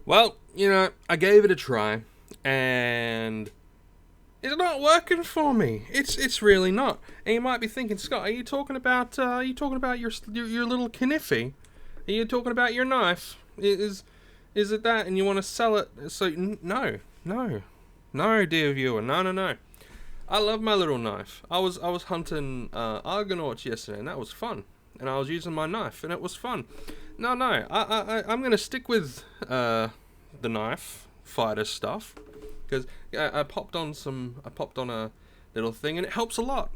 Well, I gave it a try, and it's not working for me. It's really not. And you might be thinking, Scott, are you talking about your little kniffy? Are you talking about your knife? Is it that, and you want to sell it? So no, dear viewer, no. I love my little knife. I was hunting Argonauts yesterday, and that was fun. And I was using my knife, and it was fun. No, I'm gonna stick with the knife fighter stuff, because I popped on a little thing, and it helps a lot,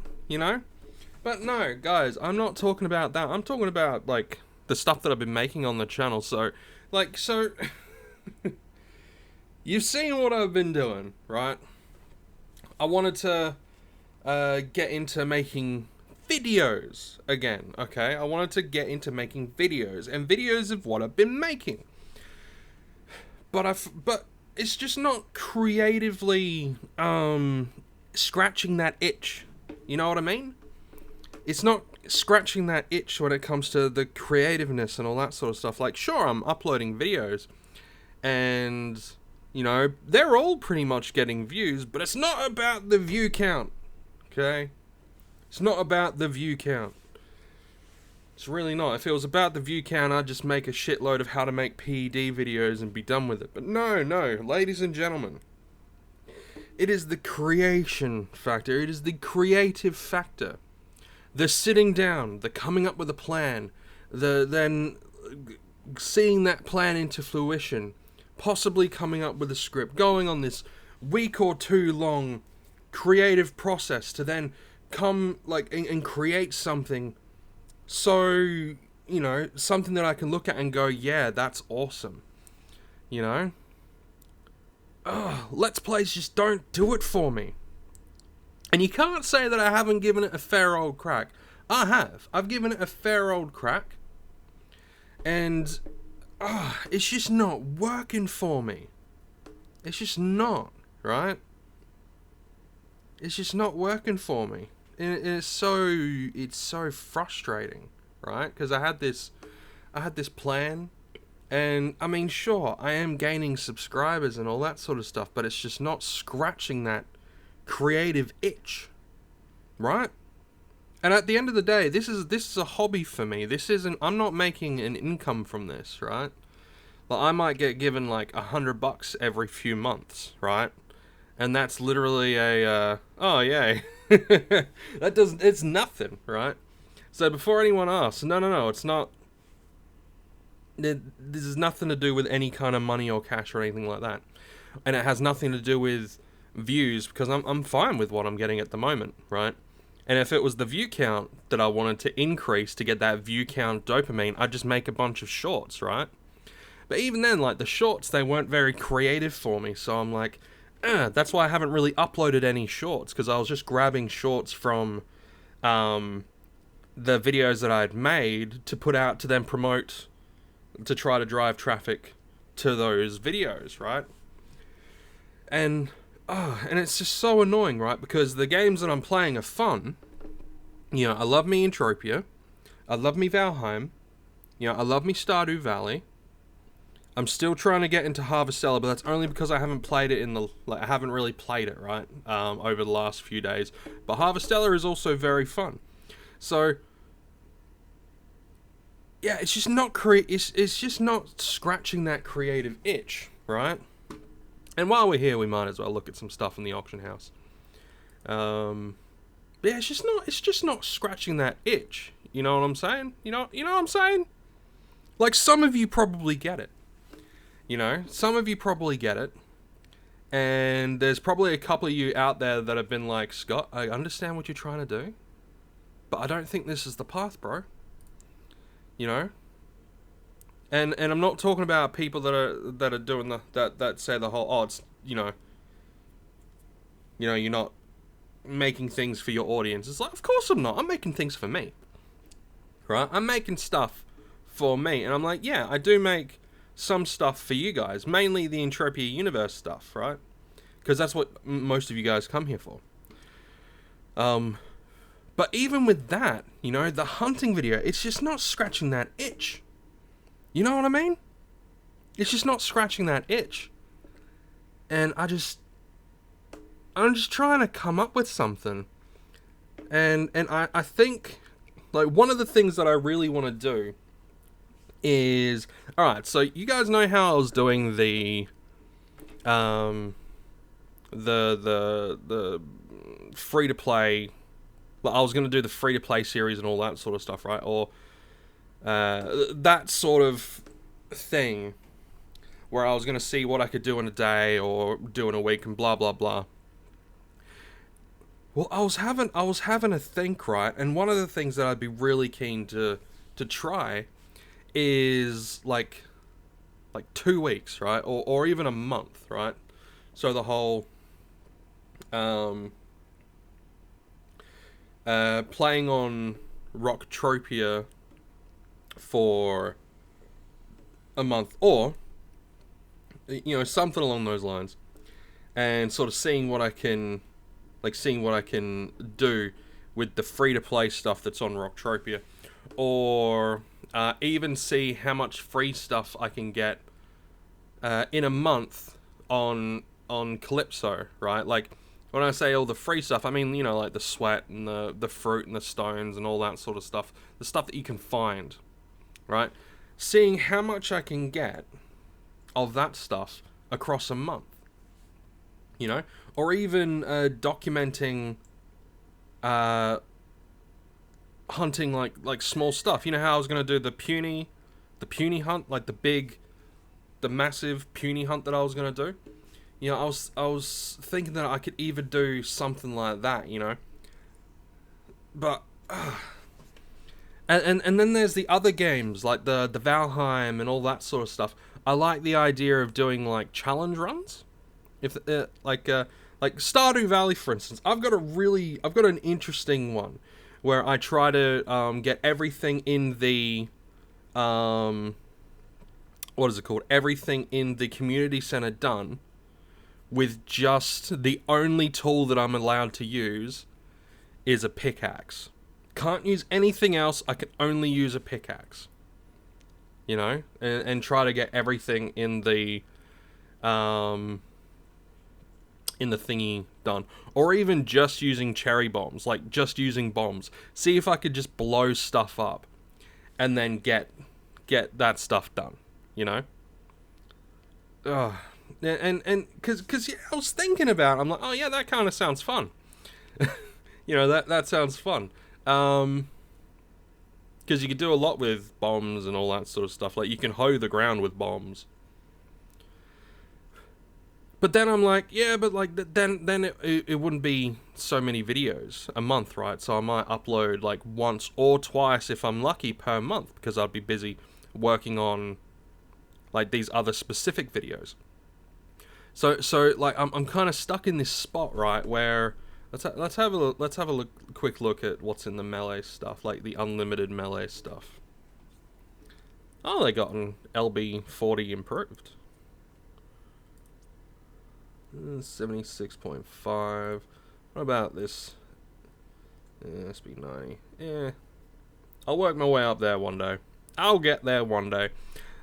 But no, guys, I'm not talking about that. I'm talking about like the stuff that I've been making on the channel. So, you've seen what I've been doing, right? I wanted to get into making videos again, okay? I wanted to get into making videos, and videos of what I've been making. But it's just not creatively scratching that itch. You know what I mean? It's not scratching that itch when it comes to the creativeness and all that sort of stuff. Like, sure, I'm uploading videos, and they're all pretty much getting views, but it's not about the view count, okay? It's not about the view count. It's really not. If it was about the view count, I'd just make a shitload of how to make PED videos and be done with it. But no, ladies and gentlemen. It is the creation factor. It is the creative factor. The sitting down, the coming up with a plan, the then seeing that plan into fruition, possibly coming up with a script, going on this week or two long creative process to then come and create something, so something that I can look at and go, yeah, that's awesome. Let's Plays just don't do it for me. And you can't say that I haven't given it a fair old crack. I have. I've given it a fair old crack, and it's just not working for me. It's just not, right? It's just not working for me. And it's so frustrating, right? Because I had this plan, and I mean, sure, I am gaining subscribers and all that sort of stuff, but it's just not scratching that creative itch, right? And at the end of the day, this is a hobby for me. I'm not making an income from this, right? Like, I might get given like $100 every few months, right? And that's literally oh yeah, it's nothing, right? So before anyone asks, no, it's not. This has nothing to do with any kind of money or cash or anything like that, and it has nothing to do with views, because I'm fine with what I'm getting at the moment, right? And if it was the view count that I wanted to increase to get that view count dopamine, I'd just make a bunch of shorts, right? But even then, like, the shorts, they weren't very creative for me, so I'm like, that's why I haven't really uploaded any shorts, because I was just grabbing shorts from the videos that I'd made to put out to then promote, to try to drive traffic to those videos, right? And it's just so annoying, right? Because the games that I'm playing are fun. I love me Entropia. I love me Valheim. I love me Stardew Valley. I'm still trying to get into Harvestella, but that's only because I haven't played it I haven't really played it, right? Over the last few days. But Harvestella is also very fun. So, yeah, it's just not it's just not scratching that creative itch, right? And while we're here, we might as well look at some stuff in the auction house. Yeah, it's just not scratching that itch. You know what I'm saying? You know what I'm saying? Like, some of you probably get it. Some of you probably get it. And there's probably a couple of you out there that have been like, Scott, I understand what you're trying to do, but I don't think this is the path, bro. And I'm not talking about people that are doing that say the whole, it's you're not making things for your audience. It's like, of course I'm not. I'm making things for me, right? I'm making stuff for me, and I'm like, yeah, I do make some stuff for you guys, mainly the Entropia universe stuff, right? Because that's what most of you guys come here for. But even with that, the hunting video, it's just not scratching that itch. You know what I mean? It's just not scratching that itch. And I'm just trying to come up with something. And I think, like, one of the things that I really want to do is, alright, so you guys know how I was doing the free to play, I was going to do the free to play series and all that sort of stuff, right? Or that sort of thing where I was going to see what I could do in a day or do in a week and blah blah blah. Well, I was having a think, right? And one of the things that I'd be really keen to try is like 2 weeks, right? Or even a month, right? So the whole playing on Rocktropia for a month, or something along those lines, and sort of seeing what I can do with the free to play stuff that's on Rocktropia, or even see how much free stuff I can get in a month on Calypso, right? Like, when I say all the free stuff, I mean, like the sweat and the fruit and the stones and all that sort of stuff. The stuff that you can find, right? Seeing how much I can get of that stuff across a month, or even documenting hunting like small stuff. You know how I was going to do the puny hunt, like the massive puny hunt that I was going to do? I was thinking that I could either do something like that, but and then there's the other games like the Valheim and all that sort of stuff. I like the idea of doing like challenge runs, if like Stardew Valley, for instance. I've got an interesting one where I try to get everything in the what is it called? Everything in the community center done with just the only tool that I'm allowed to use is a pickaxe. Can't use anything else. I can only use a pickaxe. And try to get everything in the thingy done, or even just using cherry bombs, like just using bombs. See if I could just blow stuff up, and then get that stuff done. And because I was thinking about it, I'm like, oh yeah, that kind of sounds fun. That sounds fun. Because you could do a lot with bombs and all that sort of stuff. Like, you can hoe the ground with bombs. But then I'm like, yeah, but like then it wouldn't be so many videos a month, right? So I might upload like once or twice if I'm lucky per month, because I'd be busy working on like these other specific videos. So like I'm kind of stuck in this spot, right, where let's have a quick look at what's in the melee stuff, like the unlimited melee stuff. Oh, they got an LB40 improved. 76.5. What about this? SB90. Yeah. I'll work my way up there one day. I'll get there one day.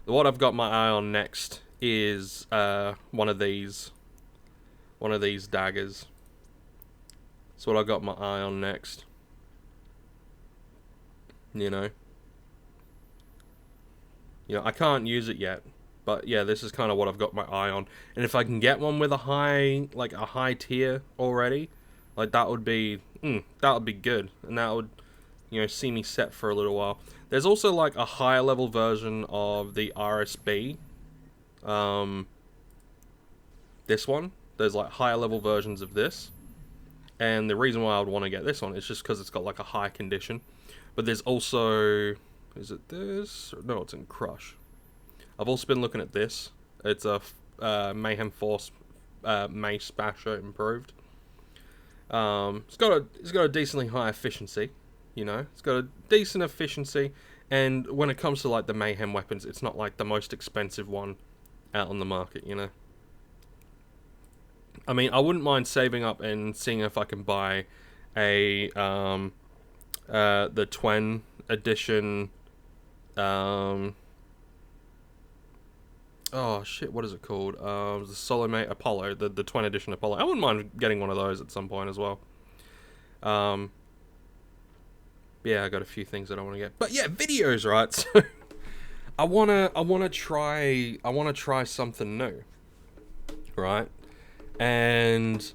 What I've got my eye on next is one of these daggers. That's what I got my eye on next. I can't use it yet, but yeah, this is kind of what I've got my eye on. And if I can get one with a high tier already, like that would be good, and that would see me set for a little while. There's also like a higher level version of the RSB. This one, there's like higher level versions of this, and the reason why I would want to get this one is just because it's got like a high condition. But there's also, is it this? No, it's in Crush. I've also been looking at this. It's a Mayhem Force Mace Basher improved. It's got a decently high efficiency. It's got a decent efficiency, and when it comes to like the Mayhem weapons, it's not like the most expensive one out on the market. I mean, I wouldn't mind saving up and seeing if I can buy a the Twen edition Oh shit, what is it called? The Solomate Apollo, the 20 edition Apollo. I wouldn't mind getting one of those at some point as well. Yeah, I got a few things that I want to get. But yeah, videos, right? So I wanna try something new, right? And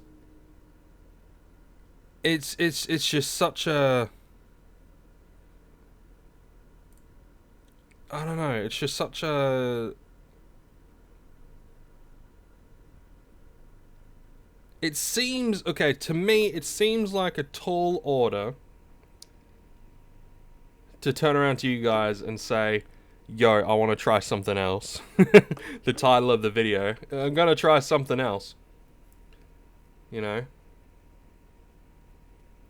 it's just such a, I don't know. It's just such a. It seems okay to me. It seems like a tall order to turn around to you guys and say, "Yo, I want to try something else." The title of the video. I'm gonna try something else. You know,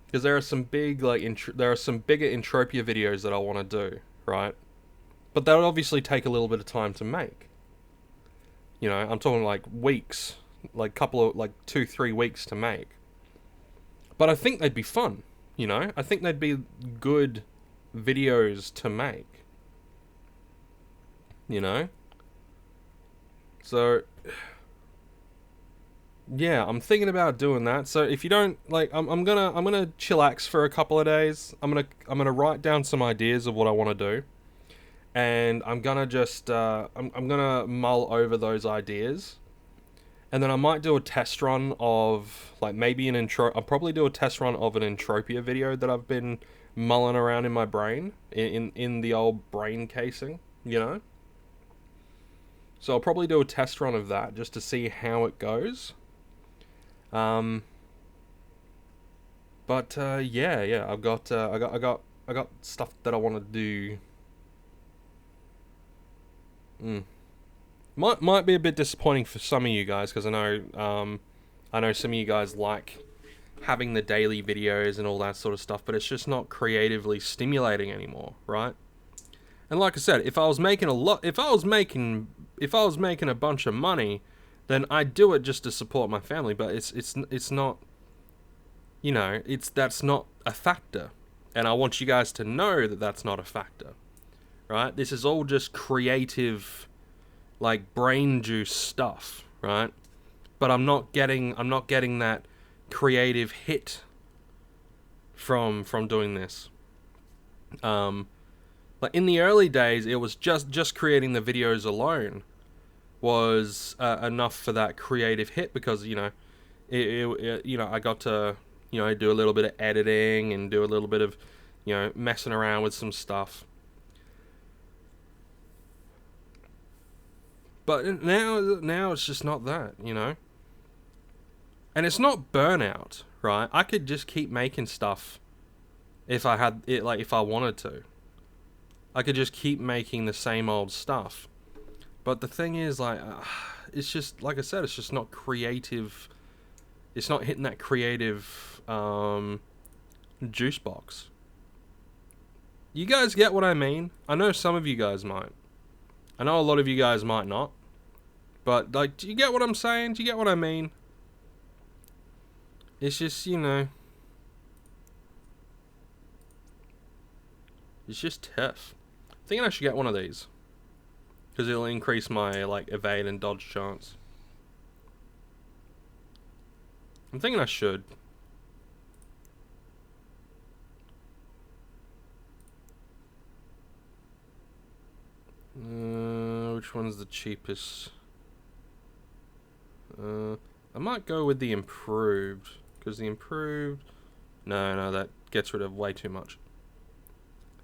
because there are some big there are some bigger Entropia videos that I want to do, right? But that would obviously take a little bit of time to make. You know, I'm talking like weeks, like couple of like 2-3 weeks to make. But I think they'd be fun. You know, I think they'd be good videos to make. You know, so yeah, I'm thinking about doing that. So if you don't like, I'm gonna chillax for a couple of days. I'm gonna write down some ideas of what I want to do, and I'm gonna just I'm gonna mull over those ideas, and then I might do a test run of like maybe I'll probably do a test run of an Entropia video that I've been mulling around in my brain in the old brain casing, you know. So I'll probably do a test run of that just to see how it goes. Um, but yeah, I got stuff that I want to do. Might be a bit disappointing for some of you guys because I know some of you guys like having the daily videos and all that sort of stuff, but it's just not creatively stimulating anymore, right? And like I said, if I was making a bunch of money, then I'd do it just to support my family. But it's not, you know, that's not a factor, and I want you guys to know that that's not a factor, right? This is all just creative, like brain juice stuff, right? But I'm not getting that creative hit from doing this. Like in the early days, it was just creating the videos alone was enough for that creative hit because you know, you know I got to do a little bit of editing and do a little bit of messing around with some stuff. But now it's just not that, you know. And it's not burnout, right? I could just keep making stuff if I had it, like if I wanted to. I could just keep making the same old stuff. But the thing is, like, it's just, like I said, it's just not creative. It's not hitting that creative juice box. You guys get what I mean? I know some of you guys might. I know a lot of you guys might not. But, like, do you get what I'm saying? Do you get what I mean? It's just, you know, it's just tough. I'm thinking I should get one of these. Because it'll increase my, like, evade and dodge chance. I'm thinking I should. Which one's the cheapest? I might go with the improved. Because the improved... No, that gets rid of way too much.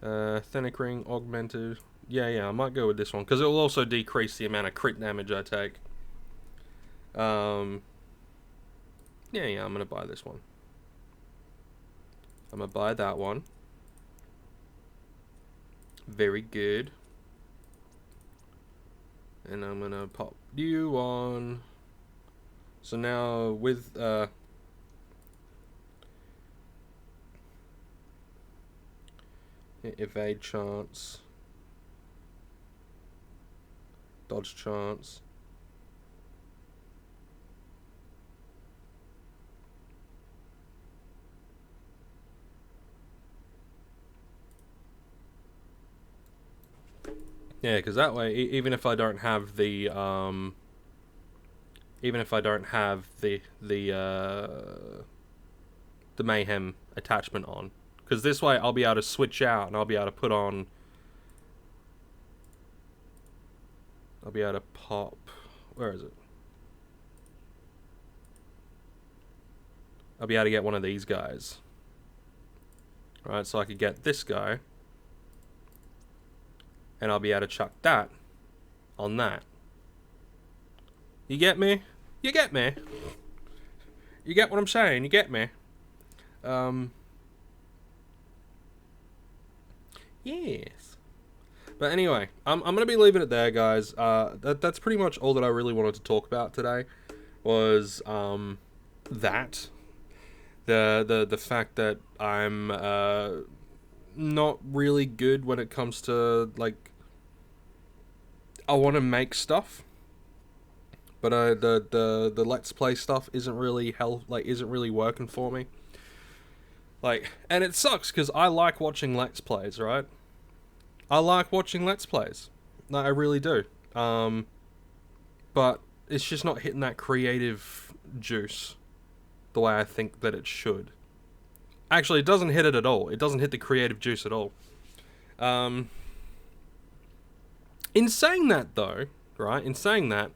Athenic ring, augmented... Yeah, I might go with this one. Because it will also decrease the amount of crit damage I take. Yeah, I'm going to buy this one. I'm going to buy that one. Very good. And I'm going to pop you on. So now with... evade chance. Dodge chance. Yeah, because that way, even if I don't have the the mayhem attachment on, because this way I'll be able to switch out and I'll be able to put on. I'll be able to pop. Where is it? I'll be able to get one of these guys. Right, so I could get this guy. And I'll be able to chuck that on that. You get me? You get me? You get what I'm saying? You get me? Yes. But anyway, I'm gonna be leaving it there, guys. That's pretty much all that I really wanted to talk about today. Was that the fact that I'm not really good when it comes to, like, I want to make stuff, but the Let's Play stuff isn't really isn't really working for me. Like, and it sucks because I like watching Let's Plays, right? I like watching Let's Plays. Like, I really do. But it's just not hitting that creative juice the way I think that it should. Actually, it doesn't hit it at all. It doesn't hit the creative juice at all. In saying that, though, right? In saying that,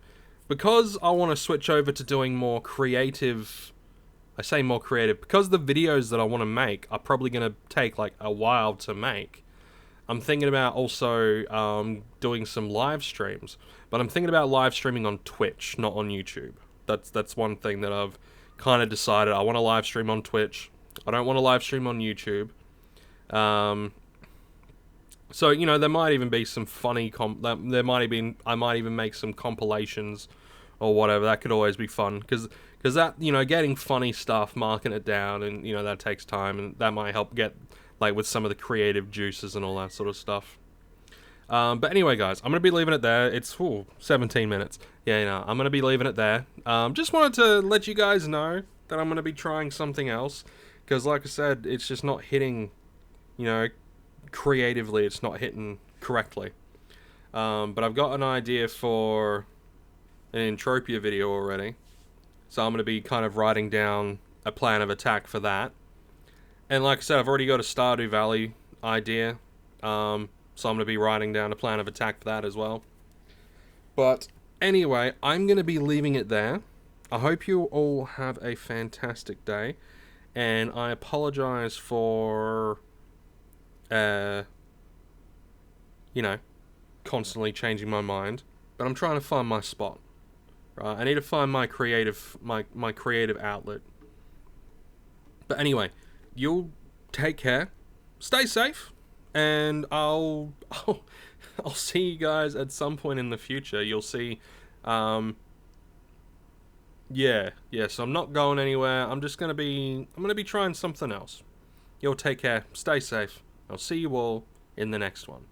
because I want to switch over to doing more creative... I say more creative because the videos that I want to make are probably going to take, like, a while to make. I'm thinking about also doing some live streams. But I'm thinking about live streaming on Twitch, not on YouTube. That's one thing that I've kind of decided. I want to live stream on Twitch. I don't want to live stream on YouTube. So, you know, there might even be some funny... I might even make some compilations or whatever. That could always be fun. Because that, you know, getting funny stuff, marking it down, and, you know, that takes time. And that might help get, like, with some of the creative juices and all that sort of stuff. But anyway, guys, I'm going to be leaving it there. It's 17 minutes. Yeah, you know, I'm going to be leaving it there. Just wanted to let you guys know that I'm going to be trying something else. Because, like I said, it's just not hitting, you know, creatively, it's not hitting correctly. But I've got an idea for an Entropia video already. So I'm going to be kind of writing down a plan of attack for that. And like I said, I've already got a Stardew Valley idea. So I'm going to be writing down a plan of attack for that as well. But anyway, I'm going to be leaving it there. I hope you all have a fantastic day. And I apologize for, you know, constantly changing my mind. But I'm trying to find my spot. Right? I need to find my creative, my creative outlet. But anyway, you'll take care. Stay safe. And I'll see you guys at some point in the future. You'll see, yeah, so I'm not going anywhere. I'm gonna be trying something else. You'll take care. Stay safe. I'll see you all in the next one.